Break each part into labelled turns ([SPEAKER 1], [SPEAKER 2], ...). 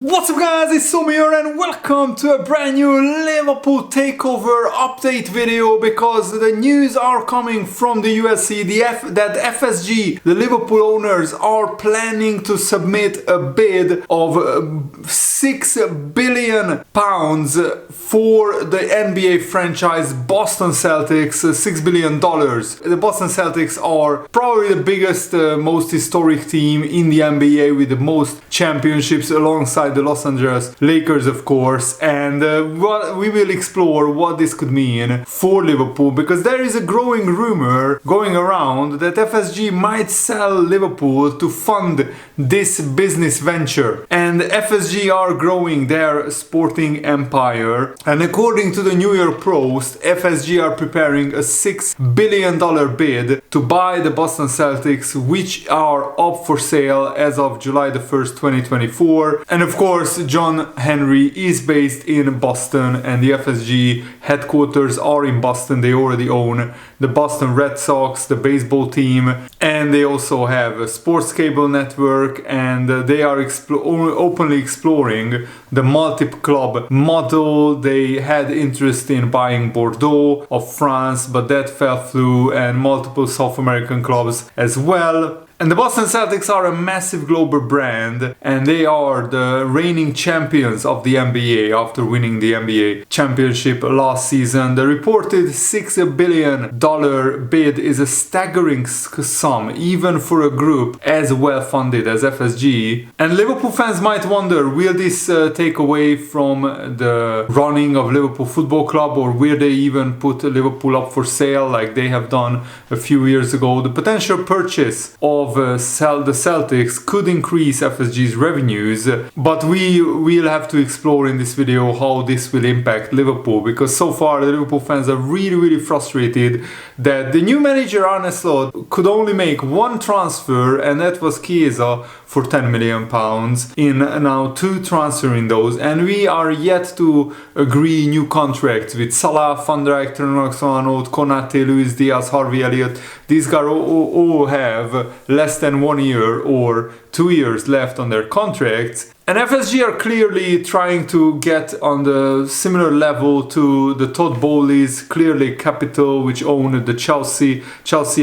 [SPEAKER 1] What's up guys, it's Somi here and welcome to a brand new Liverpool Takeover update video, because the news are coming from the USC that FSG, the Liverpool owners, are planning to submit a bid of £6 billion for the NBA franchise Boston Celtics, $6 billion. The Boston Celtics are probably the biggest, most historic team in the NBA with the most championships alongside the Los Angeles Lakers, of course, and we will explore what this could mean for Liverpool, because there is a growing rumor going around that FSG might sell Liverpool to fund this business venture, and FSG are growing their sporting empire, and according to the New York Post, FSG are preparing a $6 billion bid to buy the Boston Celtics, which are up for sale as of July the 1st, 2024. And of course, John Henry is based in Boston and the FSG headquarters are in Boston. They already own the Boston Red Sox, the baseball team, and they also have a sports cable network, and they are openly exploring the multi-club model. They had interest in buying Bordeaux of France, but that fell through, and multiple South American clubs as well. And the Boston Celtics are a massive global brand, and they are the reigning champions of the NBA after winning the NBA championship last season. The reported $6 billion bid is a staggering sum, even for a group as well funded as FSG. And Liverpool fans might wonder, will this take away from the running of Liverpool Football Club, or will they even put Liverpool up for sale like they have done a few years ago? The potential purchase of the Celtics could increase FSG's revenues, but we will have to explore in this video how this will impact Liverpool, because so far the Liverpool fans are really frustrated that the new manager Arne could only make one transfer, and that was Chiesa for £10 million in now 2 transferring those, and we are yet to agree new contracts with Salah, Van Dijk, Arnold, Konate, Luis Diaz, Harvey Elliott. These guys all have less than 1 year or 2 years left on their contracts. And FSG are clearly trying to get on the similar level to the Todd Bowley's, clearly capital, which own the Chelsea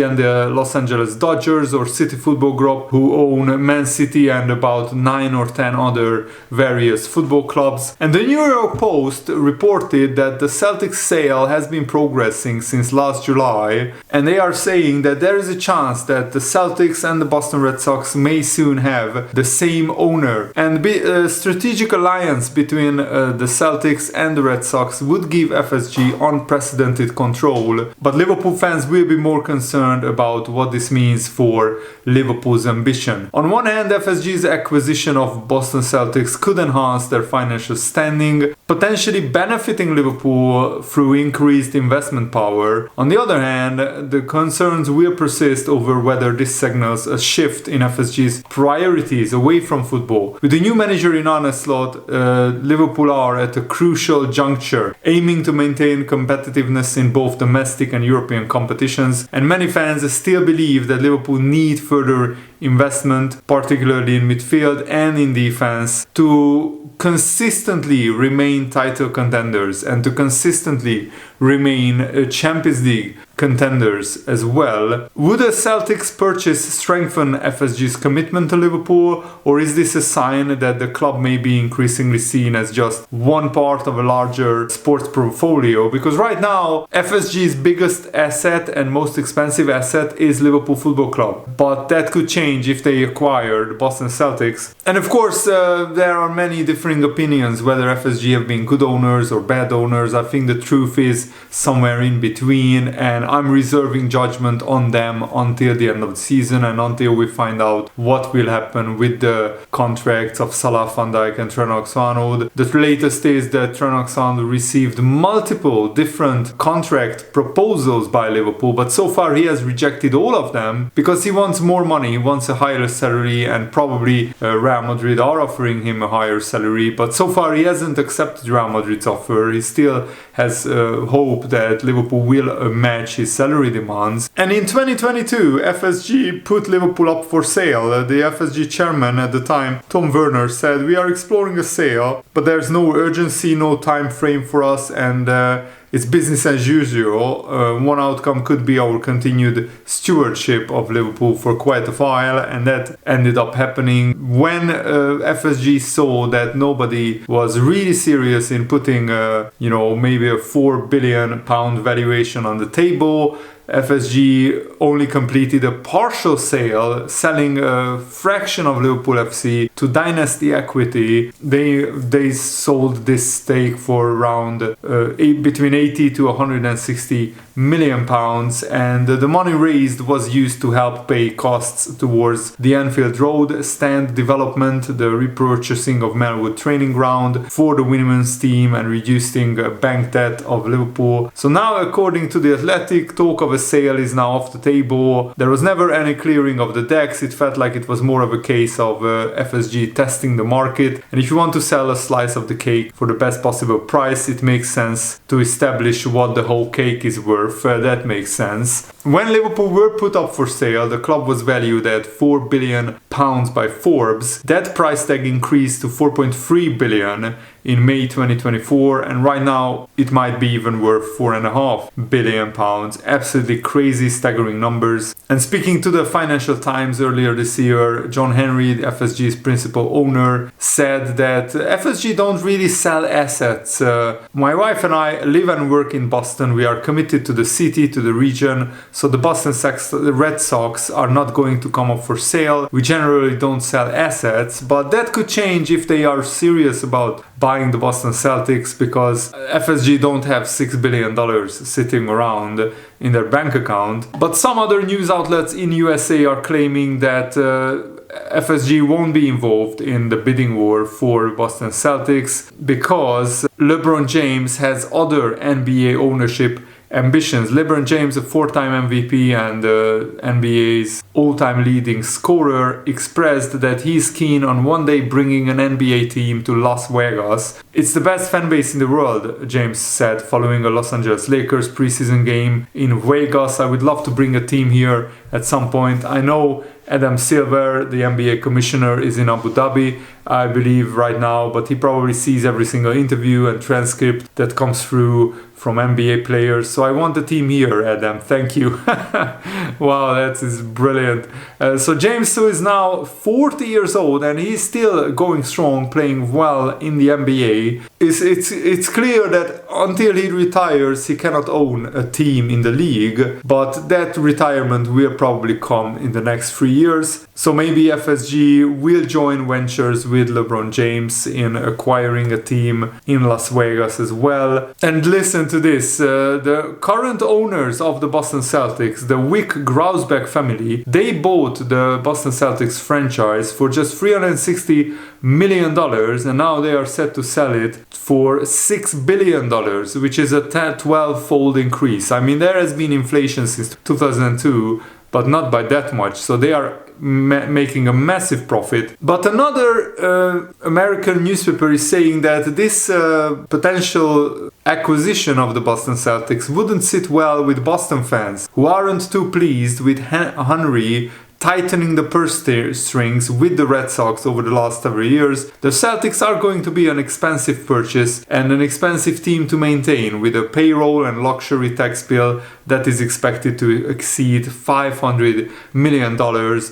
[SPEAKER 1] and the Los Angeles Dodgers, or City Football Group, who own Man City and about 9 or 10 other various football clubs. And the New York Post reported that the Celtics sale has been progressing since last July, and they are saying that there is a chance that the Celtics and the Boston Red Sox may soon have the same owner, and a strategic alliance between the Celtics and the Red Sox would give FSG unprecedented control. But Liverpool fans will be more concerned about what this means for Liverpool's ambition. On one hand, FSG's acquisition of Boston Celtics could enhance their financial standing, potentially benefiting Liverpool through increased investment power. On the other hand, the concerns will persist over whether this signals a shift in FSG's priorities away from football. With the new manager in Arne Slot, Liverpool are at a crucial juncture, aiming to maintain competitiveness in both domestic and European competitions, and many fans still believe that Liverpool need further investment, particularly in midfield and in defense, to consistently remain title contenders and to consistently remain Champions League contenders as well. Would a Celtics purchase strengthen FSG's commitment to Liverpool, or is this a sign that the club may be increasingly seen as just one part of a larger sports portfolio? Because right now FSG's biggest asset and most expensive asset is Liverpool Football Club, but that could change if they acquire the Boston Celtics. And of course there are many differing opinions whether FSG have been good owners or bad owners. I think the truth is somewhere in between, and I'm reserving judgment on them until the end of the season and until we find out what will happen with the contracts of Salah, Van Dijk and Arnold. The latest is that Arnold received multiple different contract proposals by Liverpool, but so far he has rejected all of them because he wants more money, he wants a higher salary, and probably Real Madrid are offering him a higher salary, but so far he hasn't accepted Real Madrid's offer. He still has hope that Liverpool will match his salary demands. And in 2022, FSG put Liverpool up for sale. The FSG chairman at the time, Tom Werner, said, "We are exploring a sale, but there's no urgency, no time frame for us, and it's business as usual. One outcome could be our continued stewardship of Liverpool for quite a while," and that ended up happening when FSG saw that nobody was really serious in putting, maybe a £4 billion valuation on the table. FSG only completed a partial sale, selling a fraction of Liverpool FC to Dynasty Equity. They sold this stake for around between 80 to 160 million pounds, and the money raised was used to help pay costs towards the Anfield Road stand development, the repurchasing of Melwood training ground for the women's team, and reducing bank debt of Liverpool. So now, according to The Athletic, talk of a sale is now off the table. There was never any clearing of the decks. It felt like it was more of a case of FSG testing the market, and if you want to sell a slice of the cake for the best possible price, it makes sense to establish what the whole cake is worth. That makes sense. When Liverpool were put up for sale, the club was valued at £4 billion by Forbes. That price tag increased to £4.3 billion in May 2024, and right now it might be even worth £4.5 billion. Absolutely crazy, staggering numbers. And speaking to the Financial Times earlier this year, John Henry, the FSG's principal owner, said that FSG don't really sell assets. My wife and I live and work in Boston. We are committed to the city, to the region. So the the Red Sox are not going to come up for sale. We generally don't sell assets, but that could change if they are serious about buying the Boston Celtics, because FSG don't have $6 billion sitting around in their bank account. But some other news outlets in USA are claiming that FSG won't be involved in the bidding war for Boston Celtics because LeBron James has other NBA ownership ambitions. LeBron James, a four-time MVP and NBA's all-time leading scorer, expressed that he's keen on one day bringing an NBA team to Las Vegas. It's the best fan base in the world, James said, following a Los Angeles Lakers preseason game in Vegas. "I would love to bring a team here at some point. I know Adam Silver, the NBA commissioner, is in Abu Dhabi, I believe, right now, but he probably sees every single interview and transcript that comes through from NBA players. So I want the team here, Adam. Thank you." Wow, that is brilliant. So James, who is now 40 years old and he's still going strong, playing well in the NBA, it's clear that until he retires, he cannot own a team in the league, but that retirement will probably come in the next 3 years. So maybe FSG will join ventures with LeBron James in acquiring a team in Las Vegas as well. And listen to this, the current owners of the Boston Celtics, the Wyc Grousbeck family, they bought the Boston Celtics franchise for just $360 million, and now they are set to sell it for $6 billion, which is a 12-fold increase. I mean, there has been inflation since 2002, but not by that much, so they are making a massive profit. But another American newspaper is saying that this potential acquisition of the Boston Celtics wouldn't sit well with Boston fans, who aren't too pleased with Henry tightening the purse strings with the Red Sox over the last several years. The Celtics are going to be an expensive purchase and an expensive team to maintain, with a payroll and luxury tax bill that is expected to exceed $500 million.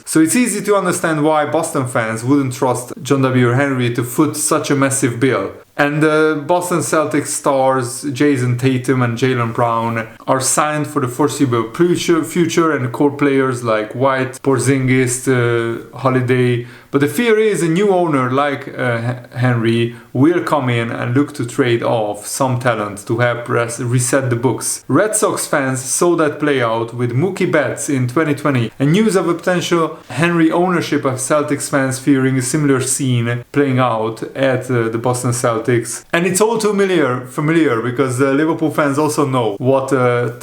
[SPEAKER 1] So it's easy to understand why Boston fans wouldn't trust John W. Henry to foot such a massive bill. And the Boston Celtics stars Jason Tatum and Jaylen Brown are signed for the foreseeable future, and core players like White, Porzingis, Holiday. But the fear is a new owner like Henry will come in and look to trade off some talent to help reset the books. Red Sox fans saw that play out with Mookie Betts in 2020, and news of a potential Henry ownership of Celtics fans fearing a similar scene playing out at the Boston Celtics. And it's all too familiar because Liverpool fans also know what a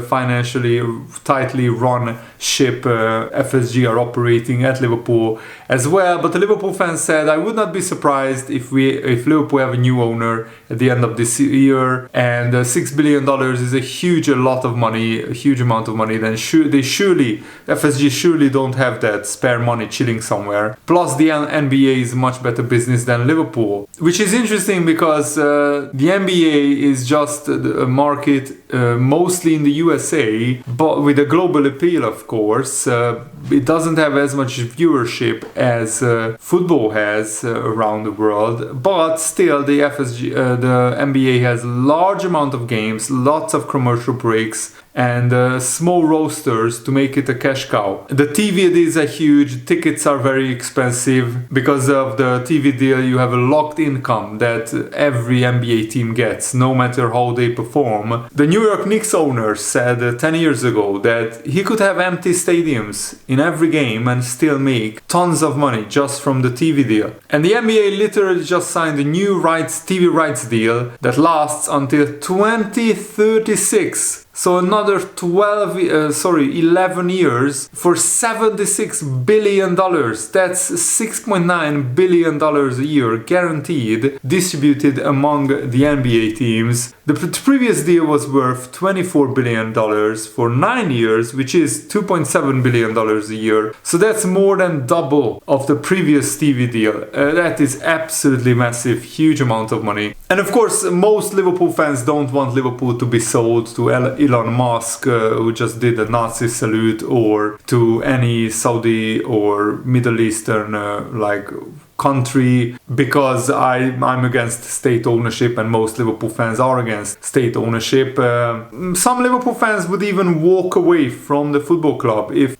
[SPEAKER 1] financially tightly run ship FSG are operating at Liverpool, as as well. But the Liverpool fans said, I would not be surprised if Liverpool have a new owner at the end of this year, and $6 billion is a lot of money, a huge amount of money. Then FSG surely don't have that spare money chilling somewhere. Plus the NBA is much better business than Liverpool, which is interesting because the NBA is just a market mostly in the USA, but with a global appeal, of course. It doesn't have as much viewership as football has around the world, but still the NBA has large amount of games, lots of commercial breaks, and small rosters to make it a cash cow. The TV deals are huge, tickets are very expensive. Because of the TV deal, you have a locked income that every NBA team gets, no matter how they perform. The New York Knicks owner said 10 years ago that he could have empty stadiums in every game and still make tons of money just from the TV deal. And the NBA literally just signed a new TV rights deal that lasts until 2036. So another 11 years for $76 billion. That's $6.9 billion a year guaranteed, distributed among the NBA teams. The previous deal was worth $24 billion for 9 years, which is $2.7 billion a year. So that's more than double of the previous TV deal. That is absolutely massive, huge amount of money. And of course, most Liverpool fans don't want Liverpool to be sold to Elon Musk, who just did a Nazi salute, or to any Saudi or Middle Eastern country, because I'm against state ownership, and most Liverpool fans are against state ownership. Some Liverpool fans would even walk away from the football club if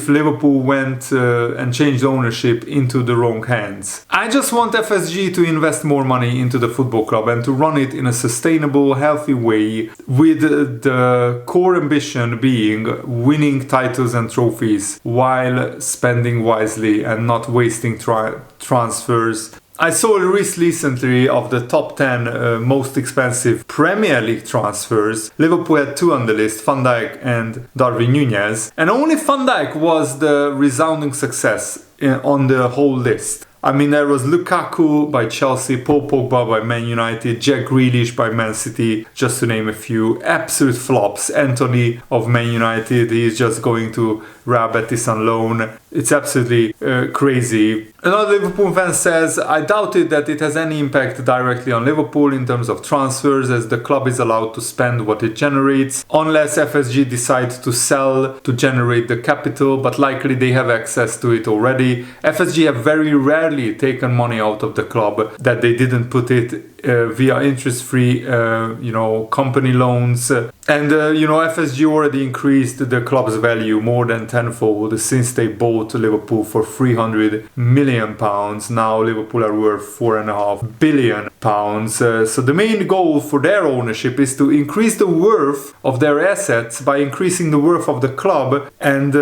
[SPEAKER 1] Liverpool went and changed ownership into the wrong hands. I just want FSG to invest more money into the football club and to run it in a sustainable, healthy way, with the core ambition being winning titles and trophies while spending wisely and not wasting transfers. I saw a list recently of the top 10 most expensive Premier League transfers. Liverpool had 2 on the list, Van Dijk and Darwin Núñez. And only Van Dijk was the resounding success on the whole list. I mean, there was Lukaku by Chelsea, Paul Pogba by Man United, Jack Grealish by Man City, just to name a few. Absolute flops. Anthony of Man United, he's just going to Real Betis on loan. It's absolutely crazy. Another Liverpool fan says, I doubted that it has any impact directly on Liverpool in terms of transfers, as the club is allowed to spend what it generates, unless FSG decides to sell to generate the capital, but likely they have access to it already. FSG have very rarely taken money out of the club that they didn't put it via interest-free, company loans. And, FSG already increased the club's value more than tenfold since they bought Liverpool for £300 million. Now Liverpool are worth £4.5 billion. So the main goal for their ownership is to increase the worth of their assets by increasing the worth of the club, and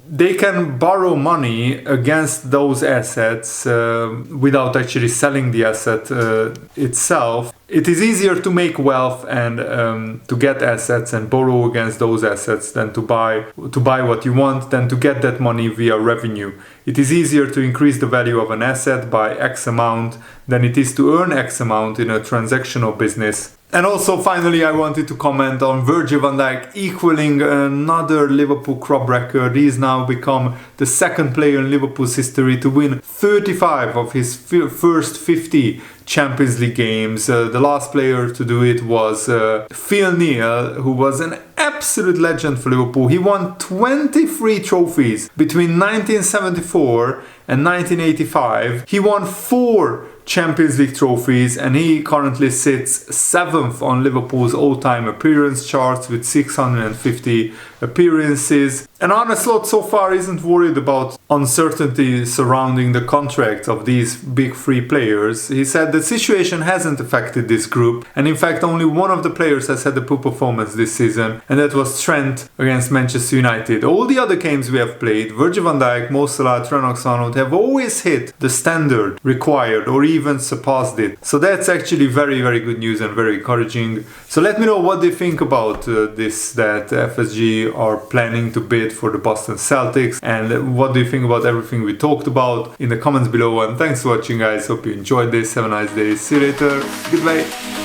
[SPEAKER 1] they can borrow money against those assets without actually selling the asset itself. It is easier to make wealth and to get assets and borrow against those assets than to buy what you want, than to get that money via revenue. It is easier to increase the value of an asset by X amount than it is to earn X amount in a transactional business. And also, finally, I wanted to comment on Virgil van Dijk equaling another Liverpool club record. He's now become the second player in Liverpool's history to win 35 of his first 50 Champions League games. The last player to do it was Phil Neal, who was an absolute legend for Liverpool. He won 23 trophies between 1974 and 1985. He won 4 Champions League trophies, and he currently sits 7th on Liverpool's all-time appearance charts with 650 appearances. And Arne Slot so far isn't worried about uncertainty surrounding the contract of these big 3 players. He said the situation hasn't affected this group, and in fact only one of the players has had a poor performance this season, and that was Trent against Manchester United. All the other games we have played, Virgil van Dijk, Mo Salah, Trent Alexander-Arnold have always hit the standard required or even surpassed it. So that's actually very, very good news and very encouraging. So let me know what they think about this, that FSG are planning to bid for the Boston Celtics. And what do you think about everything we talked about in the comments below. And thanks for watching, guys. Hope you enjoyed this. Have a nice day. See you later. Goodbye.